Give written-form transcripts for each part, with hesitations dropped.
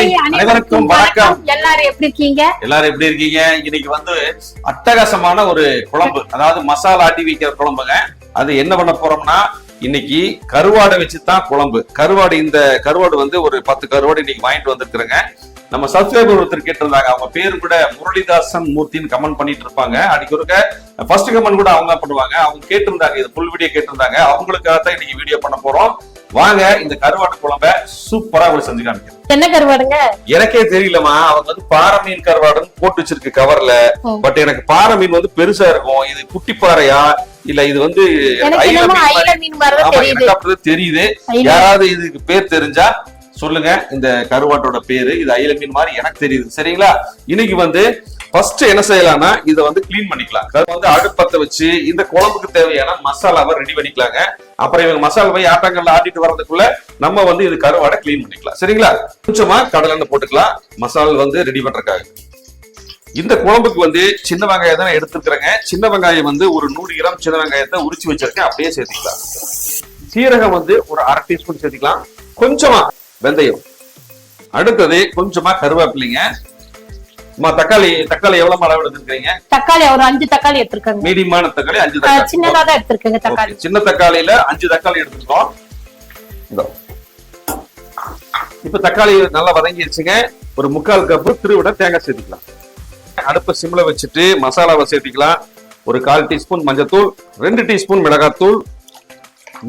அனைவருக்கும் வணக்கம். எல்லாரும் எப்படி இருக்கீங்க? இன்னைக்கு வந்து அட்டகாசமான ஒரு குழம்பு, அதாவது மசாலா ஆட்டி வைக்கிற குழம்புங்க. அது என்ன பண்ண போறோம்னா, இன்னைக்கு கருவாடை வச்சுதான் குழம்பு. இந்த கருவாடு வந்து ஒரு 10 கருவாடு இன்னைக்கு வாங்கிட்டு வந்துருக்குறேங்க. நம்ம சப்ஸ்கிரைபர் ஒருத்தர் கேட்டிருந்தாங்க, அவங்க பேரு கூட முரளிதாசன் மூர்த்தின்னு கமெண்ட் பண்ணிட்டு இருப்பாங்க. அன்னைக்கு ஒருக்க ஃபர்ஸ்ட் கமெண்ட் கூட அவங்க பண்ணுவாங்க. அவங்க கேட்டிருந்தாங்க, இது ஃபுல் வீடியோ கேட்டிருந்தாங்க. அவங்களுக்காக தான் இன்னைக்கு வீடியோ பண்ண போறோம். வாங்க இந்த கருவாடு குழம்ப சூப்பரா ஒரு செஞ்சு காமிக்கிறேன். என்ன கருவாடுங்க? எனக்கே தெரியலமா, அவங்க வந்து பாறை மீன் கருவாடுன்னு போட்டு வச்சிருக்கு கவர்ல. பட் எனக்கு பாறை மீன் வந்து பெருசா இருக்கும். இது குட்டி பாறையா இல்ல இது வந்து தெரியுது. யாராவது இதுக்கு பேர் தெரிஞ்சா சொல்லுங்க. இந்த கருவாட்டோட பேரு இது அயில மீன் மாதிரி எனக்கு தெரியுது. சரிங்களா? இன்னைக்கு வந்து ஃபர்ஸ்ட் என்ன செய்யலாம்னா, இதை வந்து கிளீன் பண்ணிக்கலாம். வந்து அடுப்பத்தை வச்சு இந்த குழம்புக்கு தேவையான மசாலாவை ரெடி பண்ணிக்கலாங்க. அப்புறம் இவங்க மசாலாவை ஆட்டாங்கல்ல ஆட்டிட்டு வர்றதுக்குள்ள நம்ம வந்து இது கருவாடை கிளீன் பண்ணிக்கலாம். சரிங்களா? கொஞ்சமா கடலெண்ணெய் போட்டுக்கலாம் மசாலா வந்து ரெடி பண்றதுக்காக. இந்த குழம்புக்கு வந்து சின்ன வெங்காயம் தான் எடுத்துக்கிறேங்க. சின்ன வெங்காயம் வந்து ஒரு 100 கிராம் சின்ன வெங்காயத்தை உரிச்சு வச்சிருக்கேன், அப்படியே சேர்த்துக்கலாம். சீரகம் வந்து ஒரு 1/2 டீஸ்பூன் சேர்த்துக்கலாம். கொஞ்சமா வெந்தயம். அடுத்தது கொஞ்சமா கருவேப்பிலைங்க. தக்காளி எவ்வளவு அளவு எடுத்துருக்கீங்க? தக்காளி ஒரு 5 தக்காளி எடுத்துருக்கேன். மீடியமான தக்காளி 5 தக்காளி. சின்னதா தான் எடுத்துருக்கேங்க தக்காளி. சின்ன தக்காளியில 5 தக்காளி எடுத்துக்கிறோம். இப்ப தக்காளி நல்லா வதங்கிடுச்சுங்க. ஒரு 3/4 கப்பு திருவிட தேங்காய் சேர்த்துக்கலாம். அடுப்பை சிம்ல வச்சுட்டு மசாலாவை சேர்த்துக்கலாம். ஒரு 1/4 டீஸ்பூன் மஞ்சத்தூள், 2 டீஸ்பூன் மிளகாத்தூள்,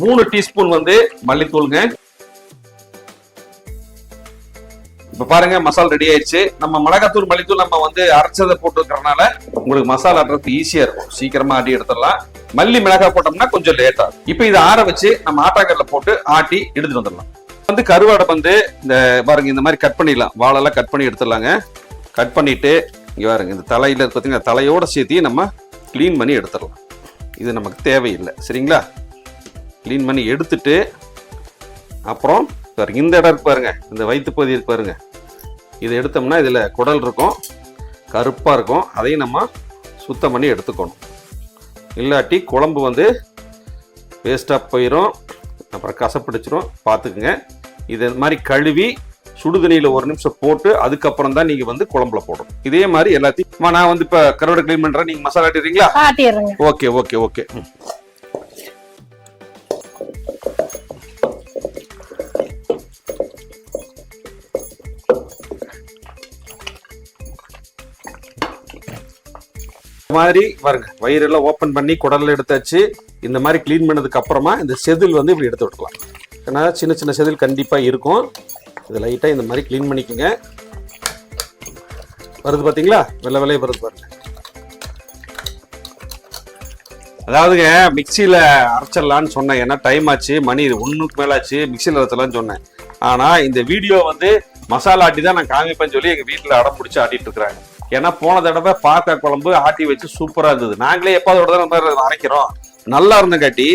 3 டீஸ்பூன் வந்து மல்லித்தூளுங்க. இப்ப பாருங்க மசாலா ரெடி ஆயிடுச்சு. நம்ம மிளகாத்தூள் மல்லித்தூள் நம்ம வந்து அரைச்சதை போட்டுக்கிறதுனால உங்களுக்கு மசாலா ஆட்டுறது ஈஸியா இருக்கும். சீக்கிரமா ஆட்டி எடுத்துடலாம். மல்லி மிளகாய் போட்டோம்னா கொஞ்சம் லேட்டா. இப்ப இதை ஆற வச்சு நம்ம ஆட்டாங்கல்ல போட்டு ஆட்டி எடுத்துட்டு வந்துடலாம். வந்து கருவாடை வந்து இந்த பாருங்க இந்த மாதிரி கட் பண்ணிடலாம். வாழெல்லாம் கட் பண்ணி எடுத்துடலாங்க. கட் பண்ணிட்டு இங்க பாருங்க இந்த தலையில பார்த்தீங்கன்னா தலையோட சேர்த்து நம்ம கிளீன் பண்ணி எடுத்துடலாம். இது நமக்கு தேவையில்லை. சரிங்களா? கிளீன் பண்ணி எடுத்துட்டு அப்புறம் இந்த இடம் இருக்கு பாருங்க, இந்த வயிற்று பகுதி இருக்கு பாருங்க, இதை எடுத்தோம்னா இதுல குடல் இருக்கும், கருப்பா இருக்கும். அதையும் நம்ம சுத்தம் பண்ணி எடுத்துக்கணும். இல்லாட்டி குழம்பு வந்து வேஸ்டா போயிடும், அப்புறம் கசப்பிடிச்சிரும். பார்த்துக்குங்க. இது மாதிரி கழுவி சுடுதண்ணியில 1 நிமிஷம் போட்டு அதுக்கப்புறம் தான் நீங்க வந்து குழம்புல போடணும். இதே மாதிரி எல்லாத்தையும் நான் வந்து இப்ப கருவாடை கிளீன் பண்றேன். நீங்க மசாலா ஆட்டிடுறீங்களா? Okay okay okay. மாதிரி பாருங்க, வயிறெல்லாம் ஓப்பன் பண்ணி குடல்ல எடுத்தாச்சு. இந்த மாதிரி கிளீன் பண்ணதுக்கு அப்புறமா இந்த செதில் வந்து இப்படி எடுத்து விட்டுக்கலாம். ஏன்னா சின்ன சின்ன செதில் கண்டிப்பா இருக்கும். இது லைட்டா இந்த மாதிரி கிளீன் பண்ணிக்கோங்க. வருது பாத்தீங்களா, வெள்ளை வெள்ளையே வருது பாருங்க. அதாவதுங்க மிக்சியில அரைச்சிடலான்னு சொன்னேன். ஏன்னா டைம் ஆச்சு, மணி 1க்கு மேல ஆச்சு. மிக்சியில அரைச்சலான்னு சொன்னேன். ஆனா இந்த வீடியோ வந்து மசாலா ஆட்டி தான் நான் காமிப்பேன்னு சொல்லி எங்க வீட்டுல அடம் பிடிச்சி ஆட்டிட்டு இருக்கிறாங்க. ஏன்னா போன தடவை பாக்க குழம்பு ஆட்டி வச்சு சூப்பரா இருந்தது. நாங்களே எப்பாவது நம்ம அரைக்கிறோம், நல்லா இருந்தங்காட்டி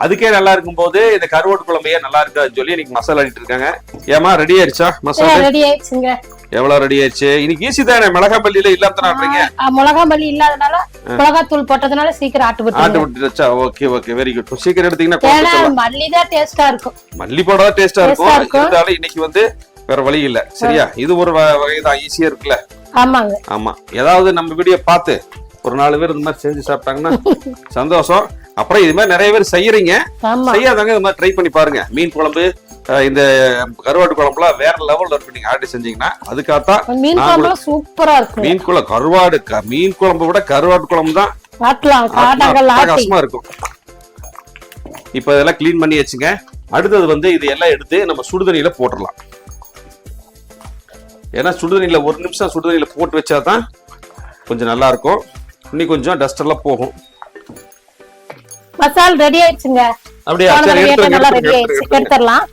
அதுக்கே நல்லா இருக்கும் போது இந்த கருவாட்டு குழம்பையே நல்லா இருக்காதுன்னு சொல்லி இன்னைக்கு மசாலா ஆட்டிட்டு இருக்காங்க. ஏமா ரெடி ஆயிடுச்சா மசாலா? ரெடி ஆயிடுச்சுங்க. எவ்வளவு ரெடி ஆயிடுச்சு? இன்னைக்கு ஈஸி தானே. மிளகாப்பள்ளியில இல்லாம ஆட்டுறீங்க. மிளகாப்பள்ளி இல்லாதனால மிளகாத்தூள் போட்டதுனால சீக்கிரம் ஆட்டு விட்டுச்சா? Okay okay, very good. சீக்கிரம் எடுத்தீங்கன்னா மல்லி தான் டேஸ்டா இருக்கும். மல்லி போடாதான் டேஸ்டா இருக்கும். இருந்தாலும் இன்னைக்கு வந்து வேற வழி இல்ல. சரியா? இது ஒரு வகைதான், ஈஸியா இருக்குல்ல? ஆமாங்க. ஆமா, ஏதாவது நம்ம வீடியோ பார்த்து ஒரு 4 பேர் இந்த மாதிரி செஞ்சு சாப்பிட்டாங்கன்னா சந்தோஷம். அப்புறம் இது மாதிரி நிறைய பேர் செய்யறீங்க, செய்யாதவங்க இந்த மாதிரி ட்ரை பண்ணி பாருங்க. மீன் குழம்பு, இந்த கருவாட்டு குழம்புலாம் வேற லெவல்ல இருக்கு. நீங்க ஆட்டி செஞ்சீங்கன்னா அதுக்காகத்தான் மீன் குழம்பு சூப்பரா இருக்கும். மீன் குழம்பு கருவாடு மீன் குழம்பு விட கருவாட்டு குழம்பு தான் கஷ்டமா இருக்கும். இப்ப இதெல்லாம் கிளீன் பண்ணி வச்சுங்க. அடுத்தது வந்து இது எல்லாம் எடுத்து நம்ம சுடுதண்ணியில போட்டுடலாம். ஏன்னா சுடுதண்ணியில 1 நிமிஷம் சுடுதண்ணியில போட்டு வச்சாதான் கொஞ்சம் நல்லா இருக்கும். இன்னும் கொஞ்சம் டஸ்ட் எல்லாம் போகும். மசாலா ரெடி ஆயிடுச்சுங்க. அப்படியே எடுத்துடலாம்.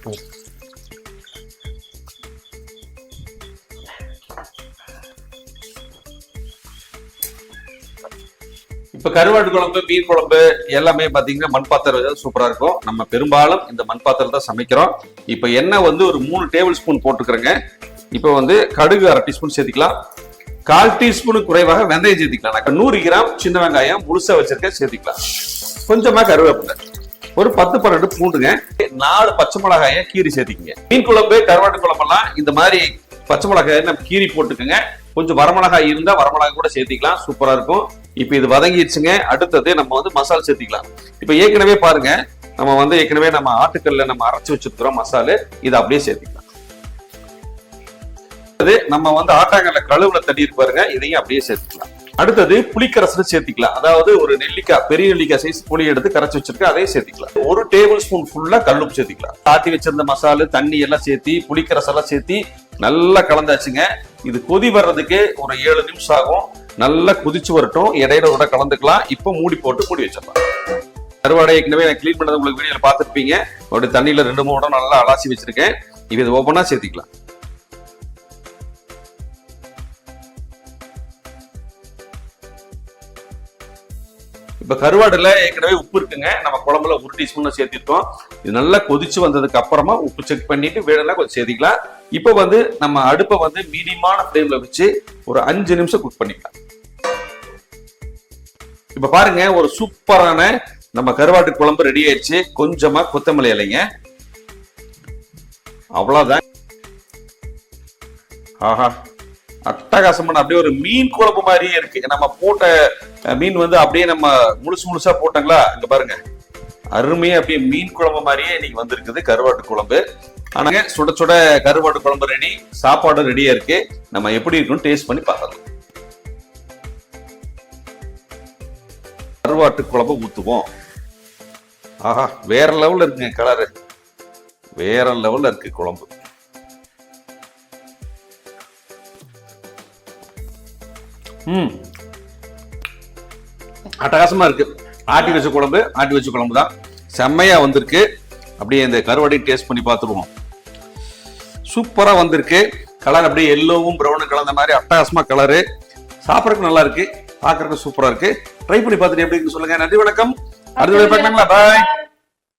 இப்ப கருவாட்டு குழம்பு, மீன் குழம்பு எல்லாமே பாத்தீங்கன்னா மண் பாத்திரம் சூப்பரா இருக்கும். நம்ம பெரும்பாலும் இந்த மண் பாத்திரம் தான் சமைக்கிறோம். இப்ப எண்ணெய் வந்து ஒரு 3 டேபிள் ஸ்பூன் போட்டுக்கிறேங்க. இப்ப வந்து கடுகு 1/2 டீஸ்பூன் சேர்த்துக்கலாம். 1/4 டீஸ்பூனுக்கு குறைவாக வெந்தயம் சேர்த்துக்கலாம். 100 கிராம் சின்ன வெங்காயம் முழுசா வச்சிருக்கேன், சேர்த்துக்கலாம். கொஞ்சமா கருவேப்பிலை, ஒரு 10-12 பூண்டுங்க, 4 பச்சை மிளகாய கீரி சேர்த்திக்கங்க. மீன் குழம்பு, கருவாட்டு குழம்பெல்லாம் இந்த மாதிரி பச்சை மிளகாய் நம்ம கீரி போட்டுக்கோங்க. கொஞ்சம் வரமிளகாய் இருந்தா வரமிளகாய் கூட சேர்த்திக்கலாம், சூப்பரா இருக்கும். இப்ப இது வதங்கிடுச்சுங்க. அடுத்தது நம்ம வந்து மசாலா சேர்த்திக்கலாம். இப்ப ஏற்கனவே பாருங்க, நம்ம ஆட்டுக்கல்ல நம்ம அரைச்சு வச்சிருக்கிறோம் மசாலு, இதை அப்படியே சேர்த்திக்கலாம். நம்ம வந்து ஆட்டாங்கல்ல கழுவுல தண்ணி இருக்கு பாருங்க, இதையும் அப்படியே சேர்த்துக்கலாம். அடுத்தது புளிக்கரசு சேர்த்திக்கலாம். அதாவது ஒரு நெல்லிக்காய், பெரிய நெல்லிக்காய் சைஸ் புளி எடுத்து கரைச்சு வச்சிருக்க, அதையும் சேர்த்திக்கலாம். 1 டேபிள் ஸ்பூன் ஃபுல்லா கல்லுப்பு சேர்த்திக்கலாம். ஆட்டி வச்சிருந்த மசாலு, தண்ணி எல்லாம் சேர்த்தி, புளிக்கரசெல்லாம் சேர்த்தி நல்லா கலந்தாச்சுங்க. இது கொதி வர்றதுக்கு ஒரு 7 நிமிஷம் ஆகும். நல்லா கொதிச்சு வரட்டும், இடையில கூட கலந்துக்கலாம். இப்போ மூடி போட்டு மூடி வச்சிடலாம். கருவாடை ஏற்கனவே நான் கிளீன் பண்ணது உங்களுக்கு வீடியோல பார்த்துருப்பீங்க. ஒரு தண்ணியில 2-3 இடம் நல்லா அலாசி வச்சிருக்கேன். இப்போ இது ஓப்பனா சேர்த்திக்கலாம். இப்ப கருவாடுல ஏற்கனவே உப்பு இருக்குங்க. நம்ம குழம்புல 1 டீஸ்பூன் சேர்த்திருக்கோம். இது நல்லா கொதிச்சு வந்ததுக்கு அப்புறமா உப்பு செக் பண்ணிட்டு வேணும்னா கொஞ்சம் சேர்த்திக்கலாம். இப்ப வந்து நம்ம அடுப்பை வந்து மீடியமான ஃப்ளேம்ல வச்சு ஒரு 5 நிமிஷம் குக் பண்ணிக்கலாம். இப்ப பாருங்க, ஒரு சூப்பரான நம்ம கருவாட்டு குழம்பு ரெடி ஆயிடுச்சு. கொஞ்சமா கொத்தமல்லி இலைங்க, அவ்வளவுதான். ஆஹா, அட்டகாசமான அப்படியே ஒரு மீன் குழம்பு மாதிரியே இருக்கு. நம்ம போட்ட மீன் வந்து அப்படியே நம்ம முழுசா போட்டாங்களா, இங்க பாருங்க, அருமையா அப்படியே மீன் குழம்பு மாதிரியே இன்னைக்கு வந்திருக்குது கருவாட்டு குழம்பு. ஆனாங்க சுட சுட கருவாட்டு குழம்பு ரெடி, சாப்பாடு ரெடியா இருக்கு. நம்ம எப்படி இருக்குன்னு டேஸ்ட் பண்ணி பார்க்கலாம். கருவாட்டு குழம்பு ஊத்துவோம். ஆஹா, வேற லெவல்ல இருக்குங்க, கலரு வேற லெவல்ல இருக்கு குழம்பு. அட்டகாசமா இருக்கு. ஆட்டி வச்ச குழம்பு தான், செம்மையா வந்திருக்கு. அப்படியே இந்த கருவாடை டேஸ்ட் பண்ணி பார்த்துருவோம். சூப்பரா வந்திருக்கு. கலர் அப்படியே எல்லோவும் பிரவுனும் கலந்த மாதிரி அட்டகாசமா கலரு. சாப்பிடறதுக்கு நல்லா இருக்கு, பார்க்கறதுக்கு சூப்பரா இருக்கு. ட்ரை பண்ணி பார்த்துட்டு எப்படி இருக்குன்னு சொல்லுங்க. நன்றி, வணக்கம். அடுத்த வீடியோல பார்க்கலாங்களா? பாய்.